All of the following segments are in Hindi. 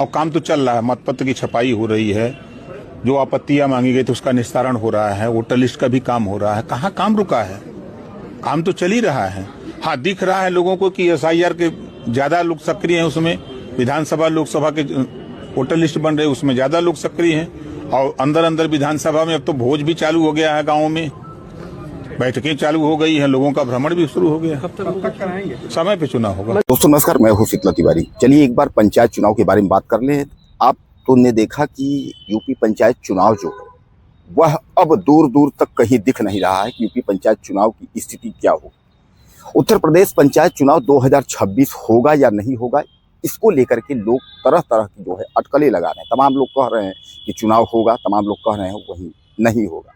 और काम तो चल रहा है, मतपत्र की छपाई हो रही है, जो आपत्तियां मांगी गई थी उसका निस्तारण हो रहा है, वोटर लिस्ट का भी काम हो रहा है। कहाँ काम रुका है? काम तो चल ही रहा है। हाँ, दिख रहा है लोगों को कि SIR के ज्यादा लोग सक्रिय हैं, उसमें विधानसभा लोकसभा के वोटर लिस्ट बन रहे, उसमें ज्यादा लोग सक्रिय हैं। और अंदर अंदर विधानसभा में अब तो भोज भी चालू हो गया है, गाँव में बैठकें चालू हो गई है, लोगों का भ्रमण भी शुरू हो गया। कब तक कराएंगे? समय पे चुनाव होगा। दोस्तों नमस्कार, मैं हूं शीतला तिवारी। चलिए एक बार पंचायत चुनाव के बारे में बात कर लें। आप तो ने देखा कि यूपी पंचायत चुनाव जो है वह अब दूर दूर तक कहीं दिख नहीं रहा है कि यूपी पंचायत चुनाव की स्थिति क्या हो। उत्तर प्रदेश पंचायत चुनाव 2026 होगा या नहीं होगा, इसको लेकर के लोग तरह तरह की जो है अटकलें लगा रहे हैं। तमाम लोग कह रहे हैं कि चुनाव होगा, तमाम लोग कह रहे हैं वही नहीं होगा।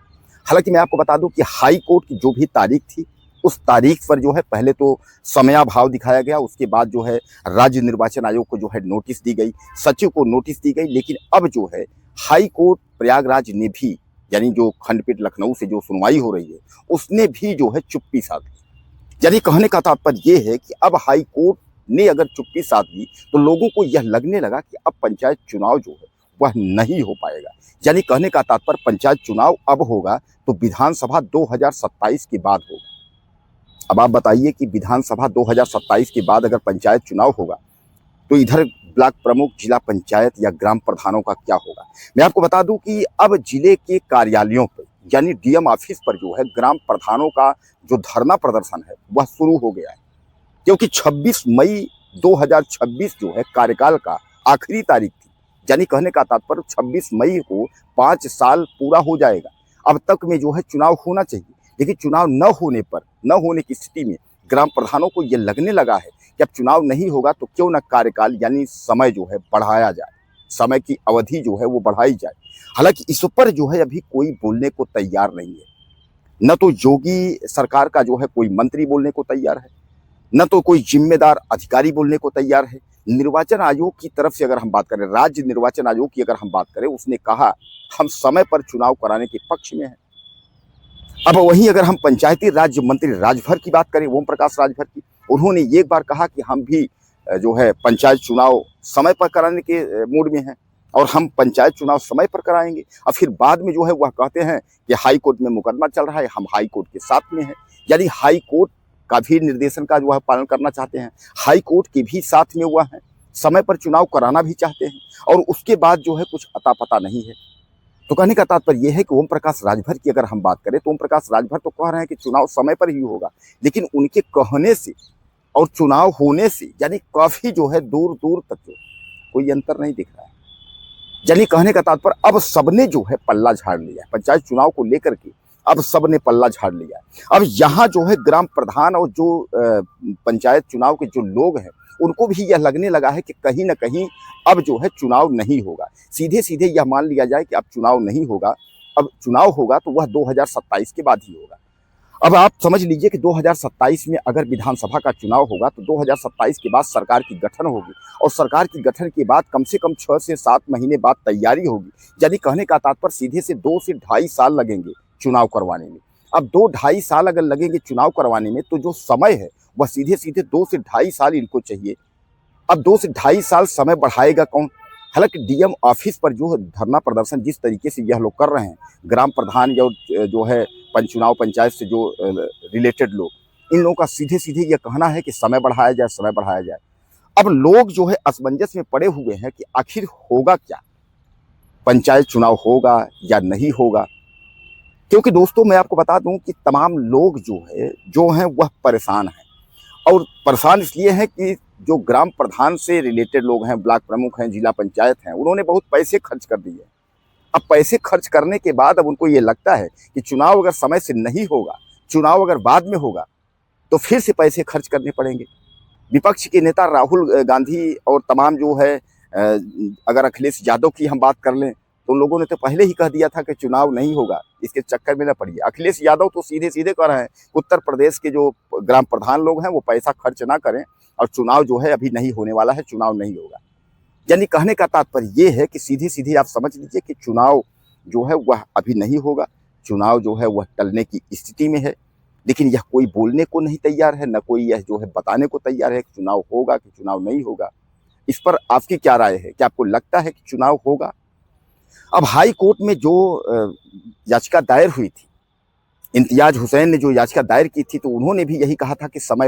हालांकि मैं आपको बता दूं कि हाई कोर्ट की जो भी तारीख थी, उस तारीख पर जो है पहले तो समयाभाव दिखाया गया, उसके बाद जो है राज्य निर्वाचन आयोग को जो है नोटिस दी गई, सचिव को नोटिस दी गई। लेकिन अब जो है हाई कोर्ट प्रयागराज ने भी, यानी जो खंडपीठ लखनऊ से जो सुनवाई हो रही है, उसने भी जो है चुप्पी साध ली। यानी कहने का तात्पर्य यह है कि अब हाई कोर्ट ने अगर चुप्पी साध ली तो लोगों को यह लगने लगा कि अब पंचायत चुनाव जो है वह नहीं हो पाएगा। यानी कहने का तात्पर्य पंचायत चुनाव अब होगा तो विधानसभा 2027 के बाद होगा। अब आप बताइए कि विधानसभा 2027 के बाद अगर पंचायत चुनाव होगा तो इधर ब्लॉक प्रमुख, जिला पंचायत या ग्राम प्रधानों का क्या होगा। मैं आपको बता दूं कि अब जिले के कार्यालयों पर, यानी DM ऑफिस पर जो है ग्राम प्रधानों का जो धरना प्रदर्शन है वह शुरू हो गया है, क्योंकि 26 मई 2026 जो है कार्यकाल का आखिरी तारीख थी। यानी कहने का तात्पर्य 26 मई को 5 साल पूरा हो जाएगा। अब तक में जो है चुनाव होना चाहिए, लेकिन चुनाव न होने की स्थिति में ग्राम प्रधानों को यह लगने लगा है कि अब चुनाव नहीं होगा तो क्यों न कार्यकाल यानी समय जो है बढ़ाया जाए, समय की अवधि जो है वो बढ़ाई जाए। हालांकि इस पर जो है अभी कोई बोलने को तैयार नहीं है। न तो योगी सरकार का जो है कोई मंत्री बोलने को तैयार है, न तो कोई जिम्मेदार अधिकारी बोलने को तैयार है। निर्वाचन आयोग की तरफ से अगर हम बात करें, राज्य निर्वाचन आयोग की अगर हम बात करें, उसने कहा हम समय पर चुनाव कराने के पक्ष में हैं। अब वहीं अगर हम पंचायती राज्य मंत्री राजभर की बात करें, ओम प्रकाश राजभर की, उन्होंने एक बार कहा कि हम भी जो है पंचायत चुनाव समय पर कराने के मूड में हैं और हम पंचायत चुनाव समय पर कराएंगे। और फिर बाद में जो है वह कहते हैं कि हाई कोर्ट में मुकदमा चल रहा है, हम हाई कोर्ट के साथ में हैं। यानी हाई कोर्ट का भी निर्देशन का जो है पालन करना चाहते हैं, हाई कोर्ट के भी साथ में वह है, समय पर चुनाव कराना भी चाहते हैं, और उसके बाद जो है कुछ अता पता नहीं है। तो कहने का तात्पर्य यह है कि ओम प्रकाश राजभर की अगर हम बात करें तो ओम प्रकाश राजभर तो कह रहे हैं कि चुनाव समय पर ही होगा, लेकिन उनके कहने से और चुनाव होने से यानी काफी जो है दूर दूर तक जो कोई अंतर नहीं दिख रहा है। यानी कहने का तात्पर्य अब सबने जो है पल्ला झाड़ लिया है पंचायत चुनाव को लेकर के, अब सबने पल्ला झाड़ लिया है। अब यहाँ जो है ग्राम प्रधान और जो पंचायत चुनाव के जो लोग हैं उनको भी यह लगने लगा है कि कहीं ना कहीं अब जो है चुनाव नहीं होगा। सीधे सीधे यह मान लिया जाए कि अब चुनाव नहीं होगा, अब चुनाव होगा तो वह 2027 के बाद ही होगा। अब आप समझ लीजिए कि 2027 में अगर विधानसभा का चुनाव होगा तो 2027 के बाद सरकार की गठन होगी, और सरकार की गठन के बाद कम से कम 6 से 7 महीने बाद तैयारी होगी। यानी कहने का तात्पर्य सीधे से 2 से ढाई साल लगेंगे चुनाव करवाने में। अब 2-2.5 साल अगर लगेंगे चुनाव करवाने में, तो जो समय है वह सीधे सीधे 2 से ढाई साल इनको चाहिए। अब 2 से ढाई साल समय बढ़ाएगा कौन? हालांकि DM ऑफिस पर जो धरना प्रदर्शन जिस तरीके से यह लोग कर रहे हैं, ग्राम प्रधान या जो है चुनाव पंचायत से जो रिलेटेड लोग, इन लोगों का सीधे सीधे यह कहना है कि समय बढ़ाया जाए, समय बढ़ाया जाए। अब लोग जो है असमंजस में पड़े हुए हैं कि आखिर होगा क्या, पंचायत चुनाव होगा या नहीं होगा। क्योंकि दोस्तों मैं आपको बता दूं कि तमाम लोग जो हैं वह परेशान हैं, और परेशान इसलिए हैं कि जो ग्राम प्रधान से रिलेटेड लोग हैं, ब्लॉक प्रमुख हैं, जिला पंचायत हैं, उन्होंने बहुत पैसे खर्च कर दिए। अब पैसे खर्च करने के बाद अब उनको ये लगता है कि चुनाव अगर समय से नहीं होगा, चुनाव अगर बाद में होगा तो फिर से पैसे खर्च करने पड़ेंगे। विपक्ष के नेता राहुल गांधी और तमाम जो है, अगर अखिलेश यादव की हम बात कर लें तो लोगों ने तो पहले ही कह दिया था कि चुनाव नहीं होगा, इसके चक्कर में न पड़िए। अखिलेश यादव तो सीधे सीधे कह रहे हैं उत्तर प्रदेश के जो ग्राम प्रधान लोग हैं वो पैसा खर्च ना करें, और चुनाव जो है अभी नहीं होने वाला है, चुनाव नहीं होगा। यानी कहने का तात्पर्य ये है कि सीधे सीधे आप समझ लीजिए कि चुनाव जो है वह अभी नहीं होगा, चुनाव जो है वह टलने की स्थिति में है। लेकिन यह कोई बोलने को नहीं तैयार है, न कोई यह जो है बताने को तैयार है कि चुनाव होगा कि चुनाव नहीं होगा। इस पर आपकी क्या राय है? क्या आपको लगता है कि चुनाव होगा? अब हाई कोर्ट में जो याचिका दायर हुई थी, इम्तियाज हुसैन ने जो याचिका दायर की थी, तो उन्होंने भी यही कहा था कि समय